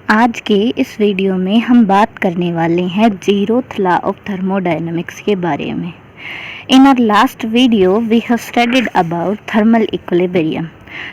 आज के इस वीडियो में हम बात करने वाले हैं zeroth law of thermodynamics के बारे में। In our last video we have studied about thermal equilibrium।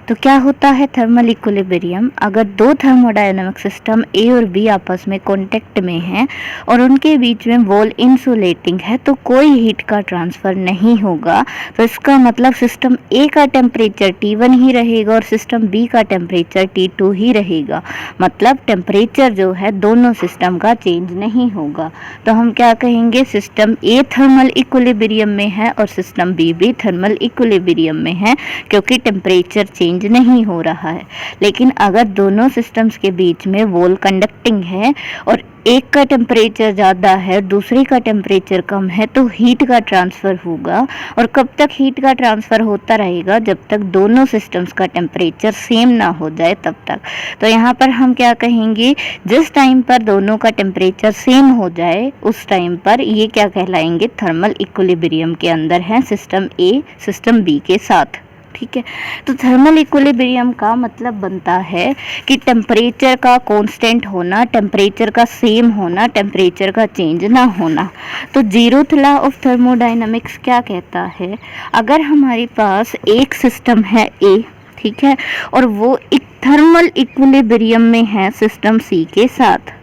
तो क्या होता है थर्मल इक्विलिब्रियम? अगर दो थर्मोडायनामिक सिस्टम ए और बी आपस में कांटेक्ट में हैं और उनके बीच में वॉल इंसुलेटिंग है तो कोई हीट का ट्रांसफ़र नहीं होगा। तो इसका मतलब सिस्टम ए का टेम्परेचर T1 ही रहेगा और सिस्टम बी का टेम्परेचर T2 ही रहेगा। मतलब टेम्परेचर जो है दोनों सिस्टम का चेंज नहीं होगा। तो हम क्या कहेंगे, सिस्टम ए थर्मल इक्विलिब्रियम में है और सिस्टम बी भी थर्मल इक्विलिब्रियम में है, क्योंकि टेम्परेचर चेंज नहीं हो रहा है। लेकिन अगर दोनों सिस्टम्स के बीच में वॉल कंडक्टिंग है और एक का टेम्परेचर ज़्यादा है दूसरे का टेम्परेचर कम है तो हीट का ट्रांसफ़र होगा। और कब तक हीट का ट्रांसफ़र होता रहेगा? जब तक दोनों सिस्टम्स का टेम्परेचर सेम ना हो जाए तब तक। तो यहाँ पर हम क्या कहेंगे, जिस टाइम पर दोनों का टेम्परेचर सेम हो जाए उस टाइम पर ये क्या कहलाएंगे, थर्मल इक्विलिब्रियम के अंदर है सिस्टम ए सिस्टम बी के साथ। ठीक है, तो थर्मल इक्विलिब्रियम का मतलब बनता है कि टेम्परेचर का कांस्टेंट होना, टेम्परेचर का सेम होना, टेम्परेचर का चेंज ना होना। तो zeroth लॉ ऑफ थर्मोडायनामिक्स क्या कहता है, अगर हमारे पास एक सिस्टम है ए, ठीक है, और वो एक थर्मल इक्विलिब्रियम में है सिस्टम सी के साथ।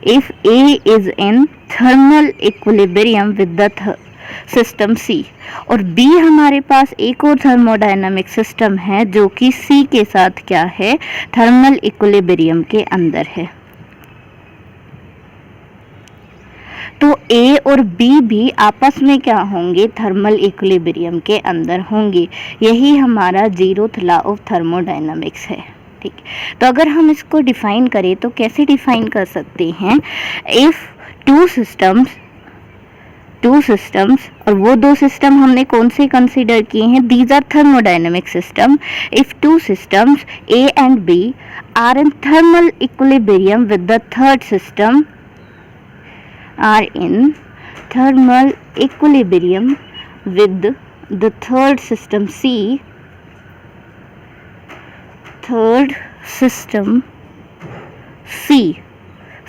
If A is in thermal equilibrium with the system C और बी हमारे पास एक और थर्मोडायनामिक सिस्टम है जो कि सी के साथ क्या है, थर्मल इक्विलिब्रियम के अंदर है। तो ए और बी भी आपस में क्या होंगे, थर्मल इक्विलिब्रियम के अंदर होंगे। यही हमारा zeroth लॉ ऑफ थर्मोडायनामिक्स है। ठीक, तो अगर हम इसको डिफाइन करें तो कैसे डिफाइन कर सकते हैं, इफ टू सिस्टम्स और वो दो सिस्टम हमने कौन से कंसीडर किए हैं, these are thermodynamic system. If two systems A and B are in thermal equilibrium with the third system are in thermal equilibrium with the third system C, third system C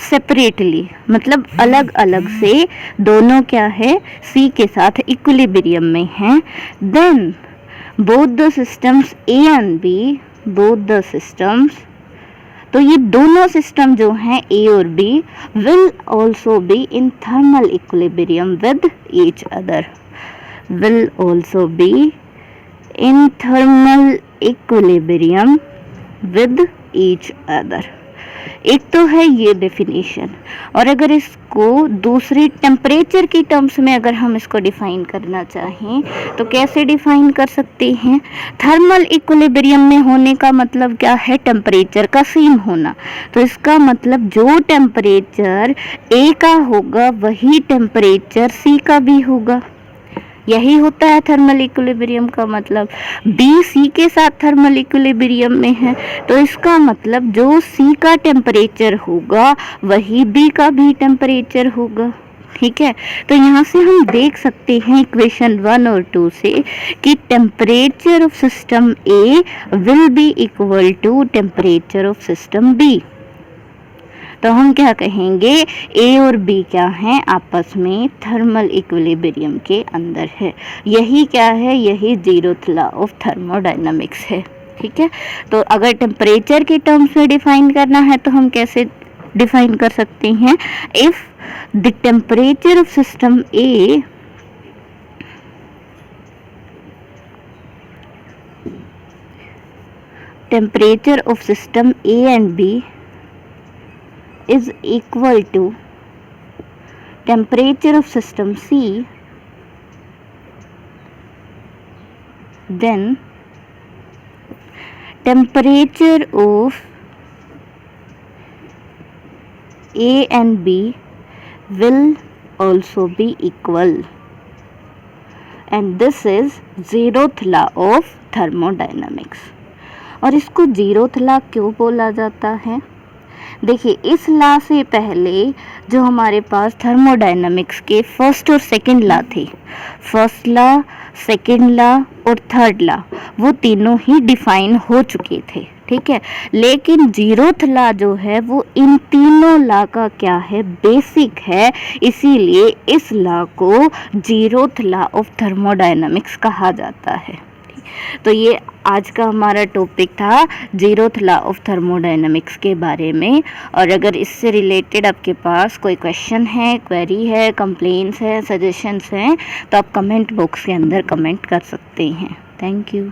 separately, मतलब अलग अलग से दोनों क्या है, C के साथ equilibrium में हैं। Then both the systems A and B, both the systems, तो ये दोनों सिस्टम जो हैं ए और B will also be in thermal equilibrium with each other, will also be in thermal equilibrium with each other. एक तो है ये डेफिनेशन, और अगर इसको दूसरी टेम्परेचर की टर्म्स में अगर हम इसको डिफाइन करना चाहें तो कैसे डिफाइन कर सकते हैं, थर्मल इक्विलिब्रियम में होने का मतलब क्या है, टेम्परेचर का सेम होना। तो इसका मतलब जो टेम्परेचर ए का होगा वही टेम्परेचर सी का भी होगा। यही होता है थर्मल इक्विलिब्रियम का मतलब। बी सी के साथ थर्मल इक्विलिब्रियम में है तो इसका मतलब जो सी का टेम्परेचर होगा वही बी का भी टेम्परेचर होगा। ठीक है, तो यहाँ से हम देख सकते हैं इक्वेशन 1 और 2 से कि temperature of system A will be equal to temperature of system B. तो हम क्या कहेंगे, ए और बी क्या हैं, आपस में थर्मल इक्विलिब्रियम के अंदर है। यही क्या है, यही zeroth लॉ ऑफ थर्मोडायनामिक्स है। ठीक है, तो अगर टेम्परेचर के टर्म्स में डिफाइन करना है तो हम कैसे डिफाइन कर सकते हैं, if the temperature of system A temperature of system A and B is equal to temperature of system C, then temperature of A and B will also be equal, and this is zeroth law of thermodynamics। और इसको zeroth law क्यों बोला जाता है, देखिए इस law से पहले जो हमारे पास थर्मोडायनामिक्स के फर्स्ट और सेकंड लॉ थे, फर्स्ट लॉ, सेकंड लॉ और थर्ड लॉ, वो तीनों ही डिफाइन हो चुके थे। ठीक है। लेकिन जीरोथ लॉ जो है वो इन तीनों लॉ का क्या है, बेसिक है, इसीलिए इस लॉ को जीरोथ लॉ ऑफ थर्मोडायनामिक्स कहा जाता है। तो ये आज का हमारा टॉपिक था जीरोथ लॉ ऑफ थर्मोडायनामिक्स के बारे में। और अगर इससे रिलेटेड आपके पास कोई क्वेश्चन है, क्वेरी है, कंप्लेंट्स है, सजेशंस हैं, तो आप कमेंट बॉक्स के अंदर कमेंट कर सकते हैं। Thank you.